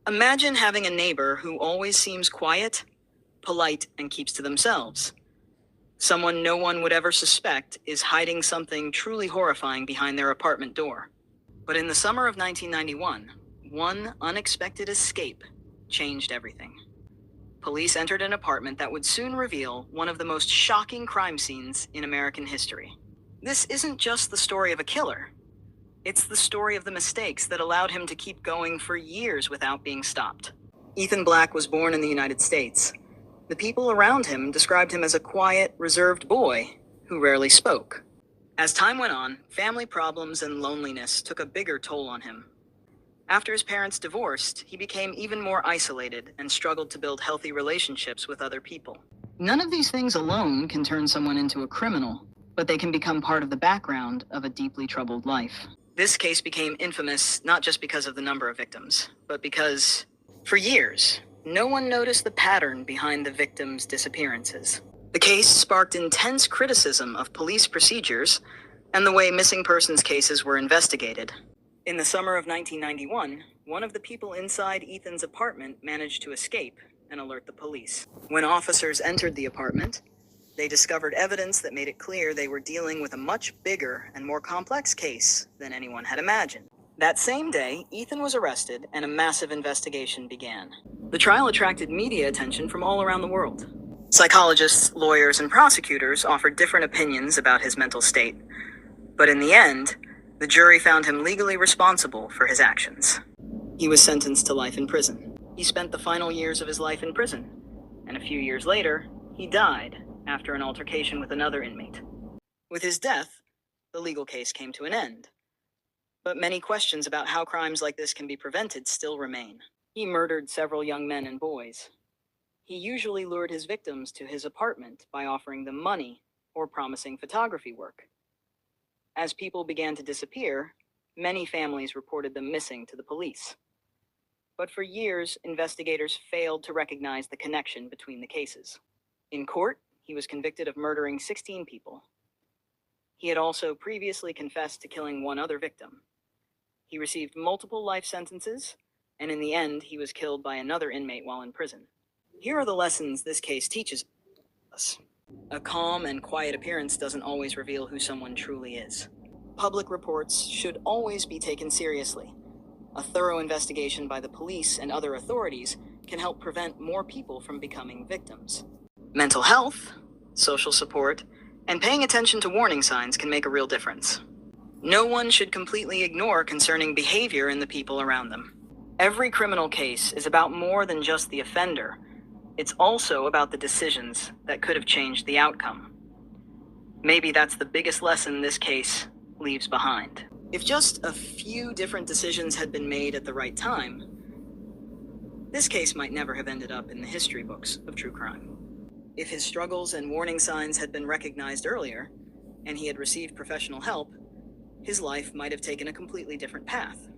Imagine having a neighbor who always seems quiet, polite, and keeps to themselves. Someone no one would ever suspect is hiding something truly horrifying behind their apartment door. But in the summer of 1991, one unexpected escape changed everything. Police entered an apartment that would soon reveal one of the most shocking crime scenes in American history. This isn't just the story of a killer. It's the story of the mistakes that allowed him to keep going for years without being stopped. Ethan Black was born in the United States. The people around him described him as a quiet, reserved boy who rarely spoke. As time went on, family problems and loneliness took a bigger toll on him. After his parents divorced, he became even more isolated and struggled to build healthy relationships with other people. None of these things alone can turn someone into a criminal, but they can become part of the background of a deeply troubled life. This case became infamous not just because of the number of victims, but because, for years, no one noticed the pattern behind the victims' disappearances. The case sparked intense criticism of police procedures and the way missing persons cases were investigated. In the summer of 1991, one of the people inside Ethan's apartment managed to escape and alert the police. When officers entered the apartment, they discovered evidence that made it clear they were dealing with a much bigger and more complex case than anyone had imagined. That same day, Ethan was arrested and a massive investigation began. The trial attracted media attention from all around the world. Psychologists, lawyers, and prosecutors offered different opinions about his mental state. But in the end, the jury found him legally responsible for his actions. He was sentenced to life in prison. He spent the final years of his life in prison, and a few years later, he died after an altercation with another inmate. With his death, the legal case came to an end. But many questions about how crimes like this can be prevented still remain. He murdered several young men and boys. He usually lured his victims to his apartment by offering them money or promising photography work. As people began to disappear, many families reported them missing to the police. But for years, investigators failed to recognize the connection between the cases. In court, he was convicted of murdering 16 people. He had also previously confessed to killing one other victim. He received multiple life sentences, and in the end, he was killed by another inmate while in prison. Here are the lessons this case teaches us. A calm and quiet appearance doesn't always reveal who someone truly is. Public reports should always be taken seriously. A thorough investigation by the police and other authorities can help prevent more people from becoming victims. Mental health, social support, and paying attention to warning signs can make a real difference. No one should completely ignore concerning behavior in the people around them. Every criminal case is about more than just the offender. It's also about the decisions that could have changed the outcome. Maybe that's the biggest lesson this case leaves behind. If just a few different decisions had been made at the right time, this case might never have ended up in the history books of true crime. If his struggles and warning signs had been recognized earlier, and he had received professional help, his life might have taken a completely different path.